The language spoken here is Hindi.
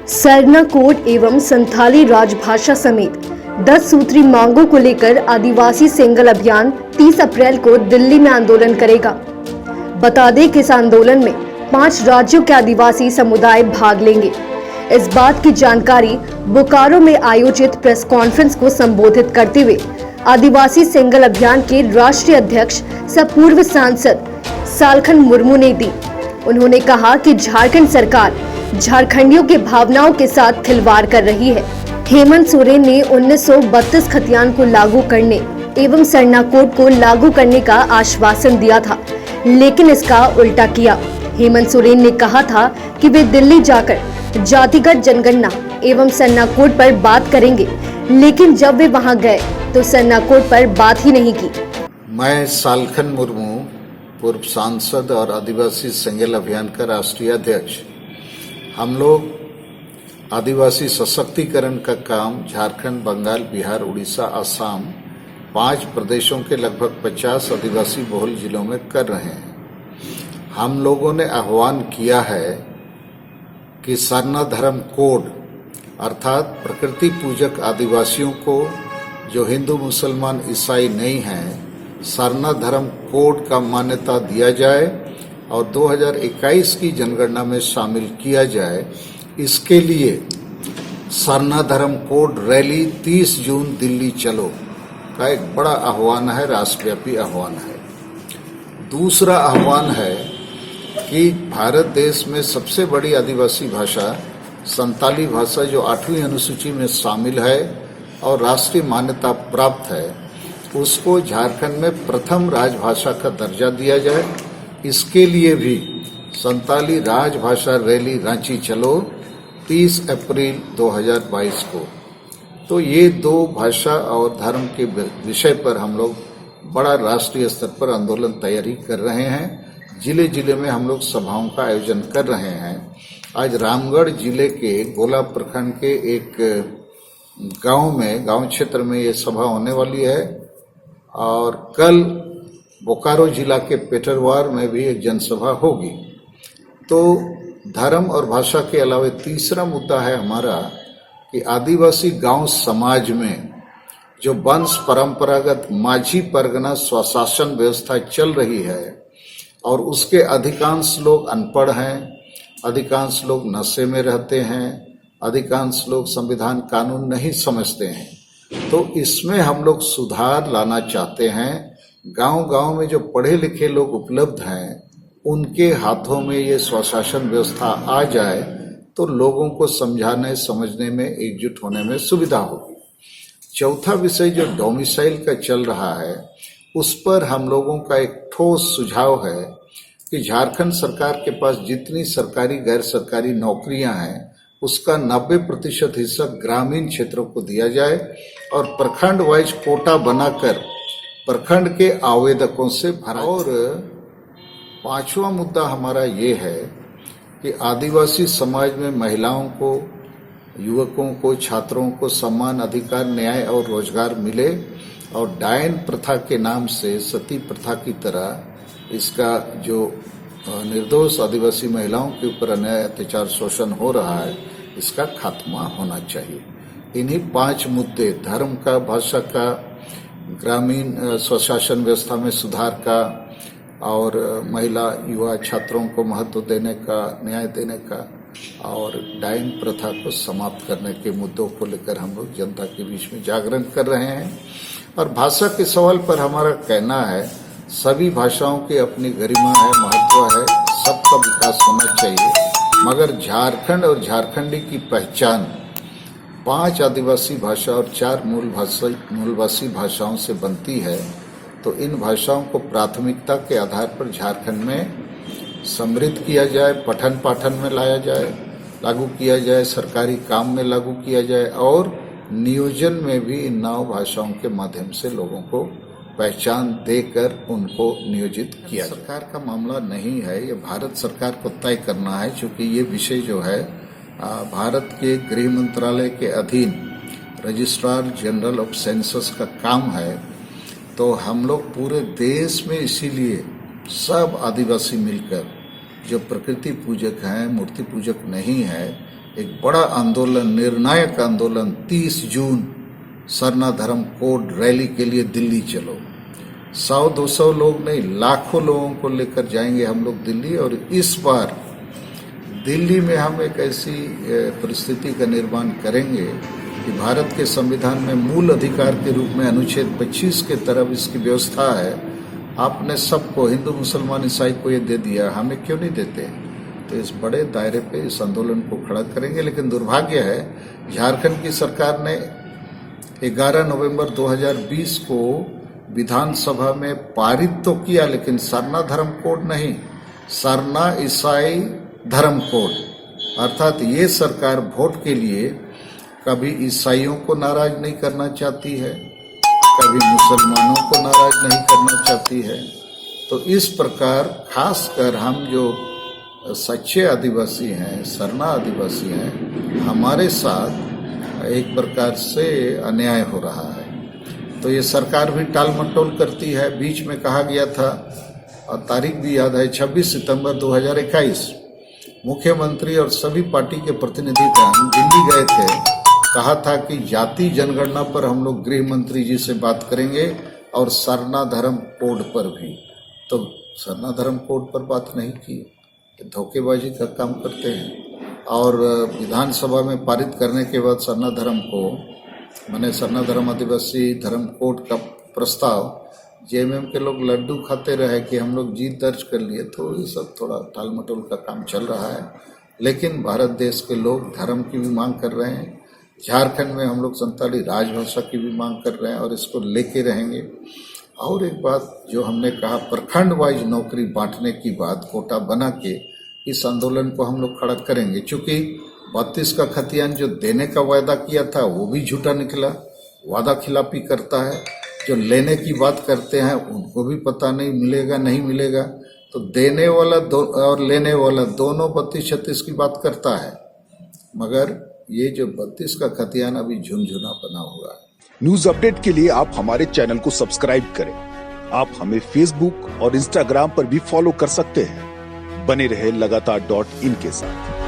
सरना कोड एवं संथाली राजभाषा समेत 10 सूत्री मांगों को लेकर आदिवासी सेंगल अभियान 30 अप्रैल को दिल्ली में आंदोलन करेगा। बता दें कि इस आंदोलन में 5 राज्यों के आदिवासी समुदाय भाग लेंगे। इस बात की जानकारी बोकारो में आयोजित प्रेस कॉन्फ्रेंस को संबोधित करते हुए आदिवासी सेंगल अभियान के राष्ट्रीय अध्यक्ष सह पूर्व सांसद सालखन मुर्मू ने दी। उन्होंने कहा कि झारखंड सरकार झारखंडियों के भावनाओं के साथ खिलवाड़ कर रही है। हेमंत सोरेन ने 1932 खतियान को लागू करने एवं सरना कोड को लागू करने का आश्वासन दिया था, लेकिन इसका उल्टा किया। हेमंत सोरेन ने कहा था कि वे दिल्ली जाकर जातिगत जनगणना एवं सरना कोड पर बात करेंगे, लेकिन जब वे वहां गए तो सरना कोड पर बात ही नहीं की। मैं सालखन मुर्मू, पूर्व सांसद और आदिवासी सेंगल अभियान का राष्ट्रीय अध्यक्ष। हम लोग आदिवासी सशक्तिकरण का काम झारखंड, बंगाल, बिहार, उड़ीसा, असम 5 प्रदेशों के लगभग 50 आदिवासी बहुल जिलों में कर रहे हैं। हम लोगों ने आह्वान किया है कि सरना धर्म कोड अर्थात प्रकृति पूजक आदिवासियों को, जो हिंदू, मुसलमान, ईसाई नहीं हैं, सरना धर्म कोड का मान्यता दिया जाए और 2021 की जनगणना में शामिल किया जाए। इसके लिए सरना धर्म कोड रैली 30 जून दिल्ली चलो का एक बड़ा आह्वान है, राष्ट्रव्यापी आह्वान है। दूसरा आह्वान है कि भारत देश में सबसे बड़ी आदिवासी भाषा संताली भाषा, जो 8वीं अनुसूची में शामिल है और राष्ट्रीय मान्यता प्राप्त है, उसको झारखंड में प्रथम राजभाषा का दर्जा दिया जाए। इसके लिए भी संताली राजभाषा रैली रांची चलो 30 अप्रैल 2022 को। तो ये 2 भाषा और धर्म के विषय पर हम लोग बड़ा राष्ट्रीय स्तर पर आंदोलन तैयारी कर रहे हैं। जिले जिले में हम लोग सभाओं का आयोजन कर रहे हैं। आज रामगढ़ जिले के गोला प्रखंड के एक गांव क्षेत्र में ये सभा होने वाली है और कल बोकारो जिला के पेटरवार में भी एक जनसभा होगी। तो धर्म और भाषा के अलावा तीसरा मुद्दा है हमारा कि आदिवासी गांव समाज में जो वंश परंपरागत माझी परगना स्वशासन व्यवस्था चल रही है और उसके अधिकांश लोग अनपढ़ हैं, अधिकांश लोग नशे में रहते हैं, अधिकांश लोग संविधान कानून नहीं समझते हैं। तो इसमें हम लोग सुधार लाना चाहते हैं। गांव-गांव में जो पढ़े लिखे लोग उपलब्ध हैं, उनके हाथों में ये स्वशासन व्यवस्था आ जाए तो लोगों को समझाने समझने में, एकजुट होने में सुविधा होगी। चौथा विषय जो डोमिसाइल का चल रहा है, उस पर हम लोगों का एक ठोस सुझाव है कि झारखंड सरकार के पास जितनी सरकारी गैर सरकारी नौकरियां हैं, उसका 90% हिस्सा ग्रामीण क्षेत्रों को दिया जाए और प्रखंड वाइज कोटा बनाकर प्रखंड के आवेदकों से भरा। और 5वां मुद्दा हमारा ये है कि आदिवासी समाज में महिलाओं को, युवकों को, छात्रों को समान अधिकार, न्याय और रोजगार मिले और डायन प्रथा के नाम से सती प्रथा की तरह इसका जो निर्दोष आदिवासी महिलाओं के ऊपर अन्याय, अत्याचार, शोषण हो रहा है, इसका खात्मा होना चाहिए। इन्हीं 5 मुद्दे, धर्म का, भाषा का, ग्रामीण स्वशासन व्यवस्था में सुधार का और महिला, युवा, छात्रों को महत्व देने का, न्याय देने का और डायन प्रथा को समाप्त करने के मुद्दों को लेकर हम लोग जनता के बीच में जागरण कर रहे हैं। और भाषा के सवाल पर हमारा कहना है, सभी भाषाओं की अपनी गरिमा है, महत्व है, सबका विकास होना चाहिए, मगर झारखंड और झारखंडी की पहचान 5 आदिवासी भाषा और 4 मूलवासी भाषाओं से बनती है। तो इन भाषाओं को प्राथमिकता के आधार पर झारखंड में समृद्ध किया जाए, पठन पाठन में लाया जाए, लागू किया जाए, सरकारी काम में लागू किया जाए और नियोजन में भी इन 9 भाषाओं के माध्यम से लोगों को पहचान देकर उनको नियोजित किया जाए। सरकार का मामला नहीं है, ये भारत सरकार को तय करना है, क्योंकि ये विषय जो है भारत के गृह मंत्रालय के अधीन रजिस्ट्रार जनरल ऑफ सेंसस का काम है। तो हम लोग पूरे देश में इसीलिए सब आदिवासी मिलकर, जो प्रकृति पूजक हैं, मूर्ति पूजक नहीं है, एक बड़ा आंदोलन, निर्णायक आंदोलन 30 जून सरना धर्म कोड रैली के लिए दिल्ली चलो। 100-200 लोग नहीं, लाखों लोगों को लेकर जाएंगे हम लोग दिल्ली। और इस बार दिल्ली में हम एक ऐसी परिस्थिति का निर्माण करेंगे कि भारत के संविधान में मूल अधिकार के रूप में अनुच्छेद 25 के तरफ इसकी व्यवस्था है। आपने सबको, हिंदू मुसलमान ईसाई को ये दे दिया, हमें क्यों नहीं देते? तो इस बड़े दायरे पे इस आंदोलन को खड़ा करेंगे। लेकिन दुर्भाग्य है, झारखंड की सरकार ने 11 नवंबर 2020 को विधानसभा में पारित तो किया, लेकिन सरना धर्म कोड नहीं, सरना ईसाई धर्म कोड। अर्थात ये सरकार वोट के लिए कभी ईसाइयों को नाराज नहीं करना चाहती है, कभी मुसलमानों को नाराज नहीं करना चाहती है। तो इस प्रकार खासकर हम जो सच्चे आदिवासी हैं, सरना आदिवासी हैं, हमारे साथ एक प्रकार से अन्याय हो रहा है। तो ये सरकार भी टाल मटोल करती है। बीच में कहा गया था, और तारीख भी याद है, 26 सितंबर 2021, मुख्यमंत्री और सभी पार्टी के प्रतिनिधिगण दिल्ली गए थे। कहा था कि जाति जनगणना पर हम लोग गृह मंत्री जी से बात करेंगे और सरना धर्म कोड पर भी। तो सरना धर्म कोड पर बात नहीं की, धोखेबाजी का काम करते हैं। और विधानसभा में पारित करने के बाद सरना धर्म को, मैंने सरना धर्म आदिवासी धर्म कोड का प्रस्ताव, जेएमएम के लोग लड्डू खाते रहे कि हम लोग जीत दर्ज कर लिए। तो ये सब थोड़ा टाल मटोल का काम चल रहा है। लेकिन भारत देश के लोग धर्म की भी मांग कर रहे हैं। झारखंड में हम लोग संताली राजभाषा की भी मांग कर रहे हैं और इसको लेके रहेंगे। और एक बात जो हमने कहा, प्रखंड वाइज नौकरी बांटने की बात, कोटा बना के इस आंदोलन को हम लोग खड़ा करेंगे। चूंकि 32 का खतियान जो देने का वायदा किया था वो भी झूठा निकला, वादा खिलाफी करता है। जो लेने की बात करते हैं उनको भी पता नहीं मिलेगा नहीं मिलेगा। तो देने वाला और लेने वाला दोनों 32-36 की बात करता है, मगर ये जो 32 का खतियान अभी झुनझुना बना हुआ है। न्यूज अपडेट के लिए आप हमारे चैनल को सब्सक्राइब करें। आप हमें फेसबुक और इंस्टाग्राम पर भी फॉलो कर सकते हैं। बने रहे लगातार .in के साथ।